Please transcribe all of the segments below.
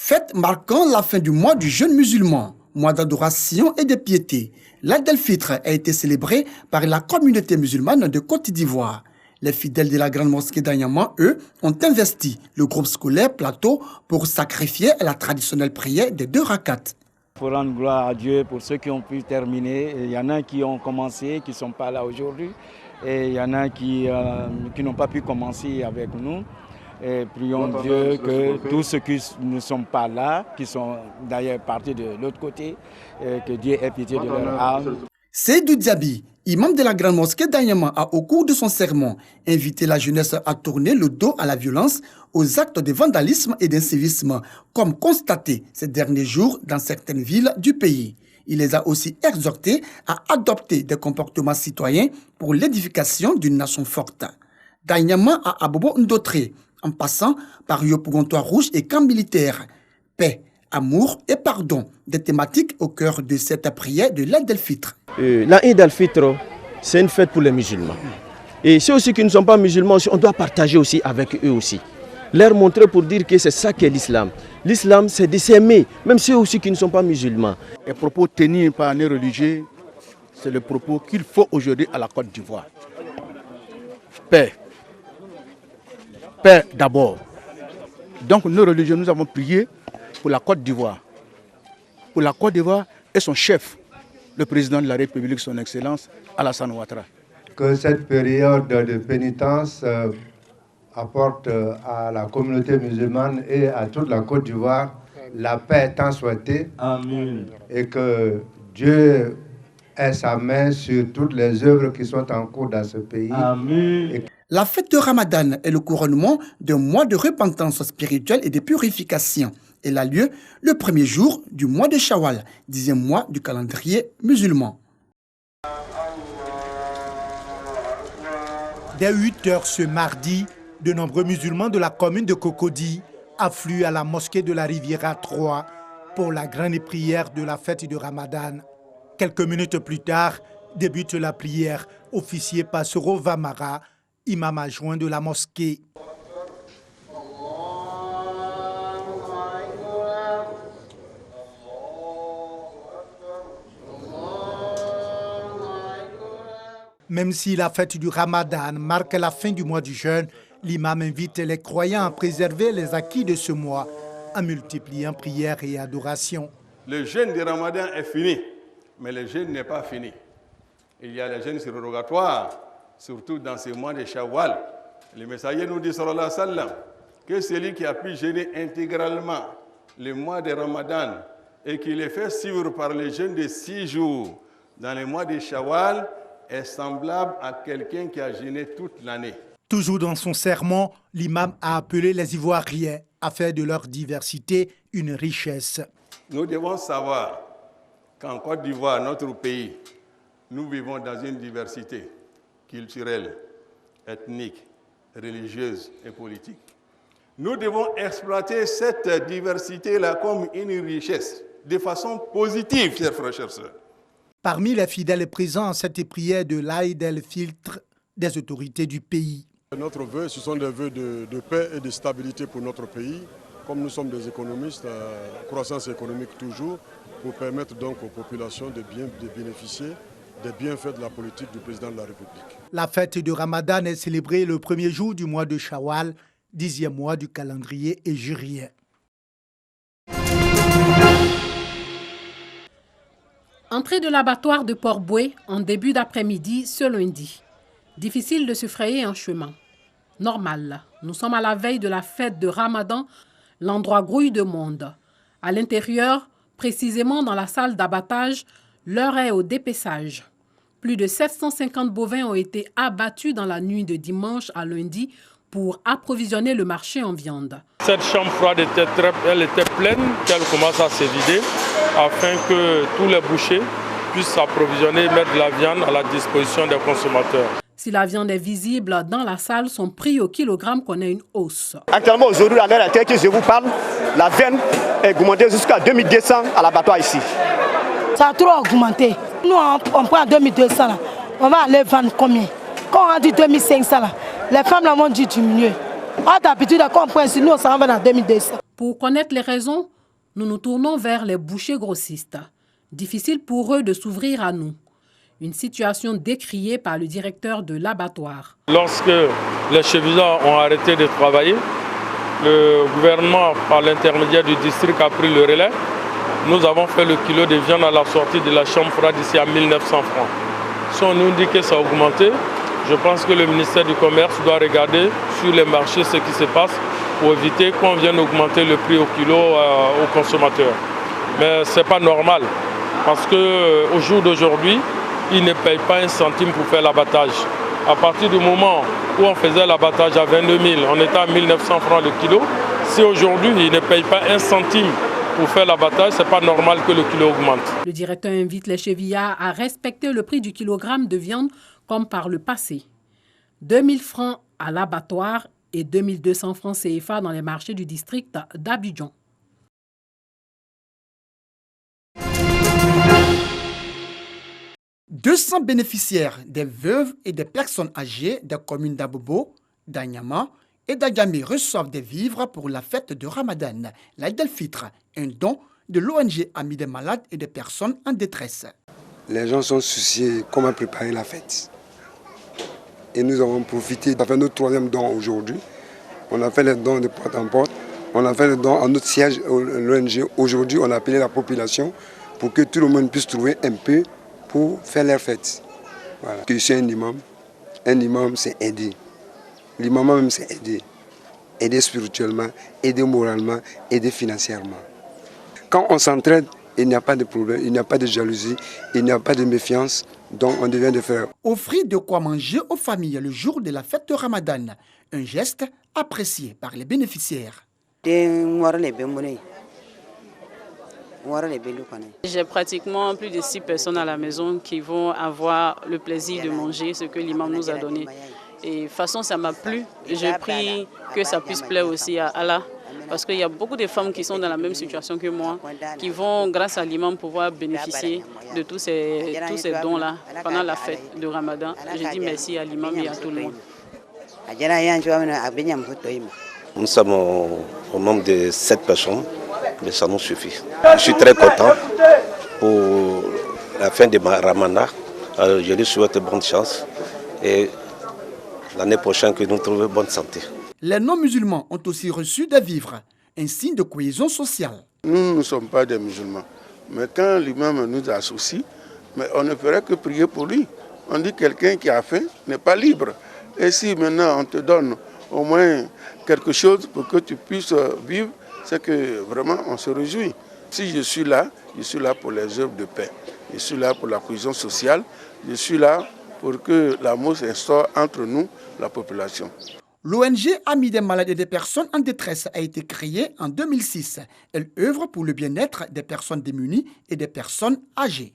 Fête marquant la fin du mois du jeûne musulman, mois d'adoration et de piété. L'Aïd el-Fitr a été célébré par la communauté musulmane de Côte d'Ivoire. Les fidèles de la grande mosquée d'Anyama, eux, ont investi le groupe scolaire Plateau pour sacrifier la traditionnelle prière des 2 rakats. Il faut rendre gloire à Dieu pour ceux qui ont pu terminer. Il y en a qui ont commencé, qui ne sont pas là aujourd'hui. Et il y en a qui n'ont pas pu commencer avec nous. Et prions Dieu que tous ceux qui ne sont pas là, qui sont d'ailleurs partis de l'autre côté, que Dieu ait pitié de leur âme. Seydou Diaby, imam de la grande mosquée d'Anyama, a au cours de son sermon invité la jeunesse à tourner le dos à la violence, aux actes de vandalisme et d'incivisme, comme constaté ces derniers jours dans certaines villes du pays. Il les a aussi exhortés à adopter des comportements citoyens pour l'édification d'une nation forte. D'Anyama à Abobo Ndotré, en passant par Yopougontois Rouge et camp militaire. Paix, amour et pardon, des thématiques au cœur de cette prière de l'Aïd el-Fitr. L'Aïd el-Fitr, c'est une fête pour les musulmans. Et ceux aussi qui ne sont pas musulmans, aussi, on doit partager aussi avec eux aussi. Leur montrer pour dire que c'est ça qu'est l'islam. L'islam, c'est de s'aimer, même ceux aussi qui ne sont pas musulmans. Les propos tenus par les religieux, c'est le propos qu'il faut aujourd'hui à la Côte d'Ivoire. Paix. Paix d'abord. Donc nos religieux, nous avons prié pour la Côte d'Ivoire. Pour la Côte d'Ivoire et son chef, le président de la République, son Excellence, Alassane Ouattara. Que cette période de pénitence apporte à la communauté musulmane et à toute la Côte d'Ivoire la paix tant souhaitée. Amen. Et que Dieu ait sa main sur toutes les œuvres qui sont en cours dans ce pays. Amen. La fête de Ramadan est le couronnement d'un mois de repentance spirituelle et de purification. Elle a lieu le premier jour du mois de Shawwal, 10e mois du calendrier musulman. Dès 8 heures ce mardi, de nombreux musulmans de la commune de Cocody affluent à la mosquée de la Riviera 3 pour la grande prière de la fête de Ramadan. Quelques minutes plus tard, débute la prière officiée par Soro Vamara, imam adjoint de la mosquée. Même si la fête du Ramadan marque la fin du mois du jeûne, l'imam invite les croyants à préserver les acquis de ce mois en multipliant prières et adorations. Le jeûne du Ramadan est fini, mais le jeûne n'est pas fini. Il y a les jeûnes surrogatoires, surtout dans ces mois de Shawwal. Le messager nous dit, sallallahu alayhi wa sallam, que celui qui a pu jeûner intégralement le mois de Ramadan et qui le fait suivre par le jeûne de 6 jours dans le mois de Shawwal est semblable à quelqu'un qui a jeûné toute l'année. Toujours dans son sermon, l'imam a appelé les Ivoiriens à faire de leur diversité une richesse. Nous devons savoir qu'en Côte d'Ivoire, notre pays, nous vivons dans une diversité culturelle, ethnique, religieuse et politique. Nous devons exploiter cette diversité-là comme une richesse, de façon positive, chers frères et chères sœurs. Parmi les fidèles présents à cette prière de l'Aïd el-Fitr des autorités du pays. Notre vœu, ce sont des vœux de paix et de stabilité pour notre pays. Comme nous sommes des économistes, croissance économique toujours, pour permettre donc aux populations de bénéficier des bienfaits de la politique du président de la République. La fête de Ramadan est célébrée le premier jour du mois de Shawwal, 10e mois du calendrier hégirien. Entrée de l'abattoir de Port-Boué en début d'après-midi ce lundi. Difficile de se frayer un chemin. Normal, nous sommes à la veille de la fête de Ramadan, l'endroit grouille de monde. À l'intérieur, précisément dans la salle d'abattage, l'heure est au dépeçage. Plus de 750 bovins ont été abattus dans la nuit de dimanche à lundi pour approvisionner le marché en viande. Cette chambre froide était pleine, qu'elle commence à se vider afin que tous les bouchers puissent s'approvisionner et mettre de la viande à la disposition des consommateurs. Si la viande est visible dans la salle, son prix au kilogramme connaît une hausse. Actuellement, aujourd'hui, à l'heure à laquelle je vous parle, la viande est augmentée jusqu'à 2200 à l'abattoir ici. Ça a trop augmenté. Nous, on prend 2200, là. On va aller vendre combien? Quand on dit 2500, là, les femmes là, vont dire diminuer. D'habitude, quand on prend ici, nous, on s'en va dans 2200. Pour connaître les raisons, nous nous tournons vers les bouchers grossistes. Difficile pour eux de s'ouvrir à nous. Une situation décriée par le directeur de l'abattoir. Lorsque les chevillards ont arrêté de travailler, le gouvernement, par l'intermédiaire du district, a pris le relais. Nous avons fait le kilo de viande à la sortie de la chambre froide ici à 1900 francs. Si on nous dit que ça a augmenté, je pense que le ministère du Commerce doit regarder sur les marchés ce qui se passe pour éviter qu'on vienne augmenter le prix au kilo aux consommateurs. Mais ce n'est pas normal parce qu'au jour d'aujourd'hui, ils ne payent pas un centime pour faire l'abattage. À partir du moment où on faisait l'abattage à 22 000, on était à 1900 francs le kilo. Si aujourd'hui, ils ne payent pas un centime pour faire l'abattage, ce n'est pas normal que le kilo augmente. Le directeur invite les chevillards à respecter le prix du kilogramme de viande comme par le passé. 2 000 francs à l'abattoir et 2 200 francs CFA dans les marchés du district d'Abidjan. « 200 bénéficiaires, des veuves et des personnes âgées des communes d'Abobo, d'Anyama et d'Adjamé reçoivent des vivres pour la fête de Ramadan, l'Aïd el-Fitr, un don de l'ONG Amis des malades et des personnes en détresse. Les gens sont souciés comment préparer la fête. Et nous avons profité, on a fait notre 3e don aujourd'hui. On a fait les dons de porte en porte. On a fait les dons à notre siège, l'ONG. Aujourd'hui, on a appelé la population pour que tout le monde puisse trouver un peu pour faire leur fête. Voilà. Je suis un imam. Un imam, c'est aider. L'imam même, c'est aider. Aider spirituellement, aider moralement, aider financièrement. Quand on s'entraide, il n'y a pas de problème, il n'y a pas de jalousie, il n'y a pas de méfiance, donc on devient de frères. Offrir de quoi manger aux familles le jour de la fête de Ramadan, un geste apprécié par les bénéficiaires. J'ai pratiquement plus de 6 personnes à la maison qui vont avoir le plaisir de manger ce que l'imam nous a donné. Et de toute façon, ça m'a plu. Je prie que ça puisse plaire aussi à Allah. Parce qu'il y a beaucoup de femmes qui sont dans la même situation que moi, qui vont, grâce à l'imam, pouvoir bénéficier de tous ces dons-là pendant la fête de Ramadan. Je dis merci à l'imam et à tout le monde. Nous sommes au nombre de 7 personnes, mais ça nous suffit. Je suis très content pour la fin de Ramadan. Je lui souhaite bonne chance et l'année prochaine que nous trouvions bonne santé. Les non-musulmans ont aussi reçu des vivres, un signe de cohésion sociale. Nous ne sommes pas des musulmans, mais quand l'imam nous associe, mais on ne ferait que prier pour lui. On dit que quelqu'un qui a faim n'est pas libre. Et si maintenant on te donne au moins quelque chose pour que tu puisses vivre, c'est que vraiment on se réjouit. Si je suis là pour les œuvres de paix. Je suis là pour la cohésion sociale. Je suis là pour que l'amour s'instaure entre nous, la population. L'ONG Amis des malades et des personnes en détresse a été créée en 2006. Elle œuvre pour le bien-être des personnes démunies et des personnes âgées.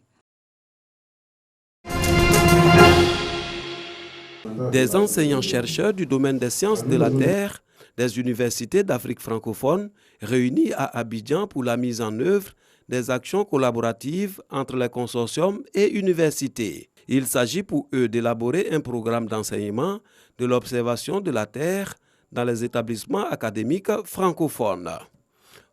Des enseignants-chercheurs du domaine des sciences de la Terre, des universités d'Afrique francophone, réunis à Abidjan pour la mise en œuvre des actions collaboratives entre les consortiums et universités. Il s'agit pour eux d'élaborer un programme d'enseignement de l'observation de la Terre dans les établissements académiques francophones.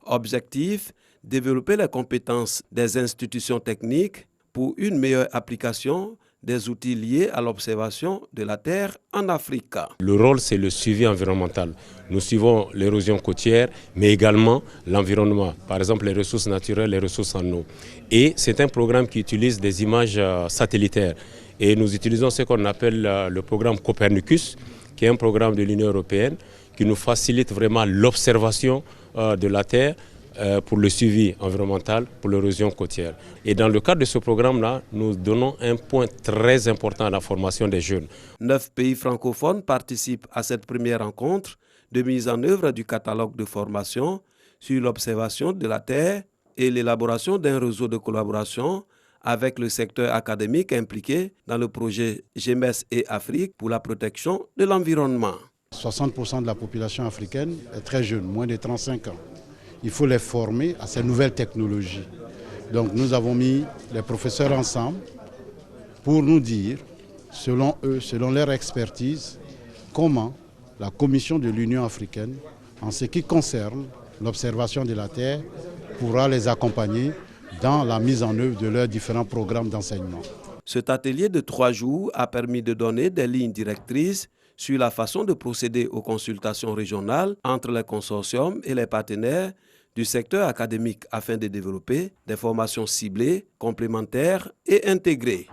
Objectif, développer les compétences des institutions techniques pour une meilleure application des outils liés à l'observation de la Terre en Afrique. Le rôle, c'est le suivi environnemental. Nous suivons l'érosion côtière, mais également l'environnement, par exemple les ressources naturelles, les ressources en eau. Et c'est un programme qui utilise des images satellitaires. Et nous utilisons ce qu'on appelle le programme Copernicus, qui est un programme de l'Union européenne, qui nous facilite vraiment l'observation de la Terre pour le suivi environnemental, pour l'érosion côtière. Et dans le cadre de ce programme-là, nous donnons un point très important à la formation des jeunes. 9 pays francophones participent à cette première rencontre de mise en œuvre du catalogue de formation sur l'observation de la Terre et l'élaboration d'un réseau de collaboration avec le secteur académique impliqué dans le projet GEMES et Afrique pour la protection de l'environnement. 60% de la population africaine est très jeune, moins de 35 ans. Il faut les former à ces nouvelles technologies. Donc nous avons mis les professeurs ensemble pour nous dire, selon eux, selon leur expertise, comment la Commission de l'Union africaine, en ce qui concerne l'observation de la Terre, pourra les accompagner dans la mise en œuvre de leurs différents programmes d'enseignement. Cet atelier de 3 jours a permis de donner des lignes directrices sur la façon de procéder aux consultations régionales entre les consortiums et les partenaires du secteur académique afin de développer des formations ciblées, complémentaires et intégrées.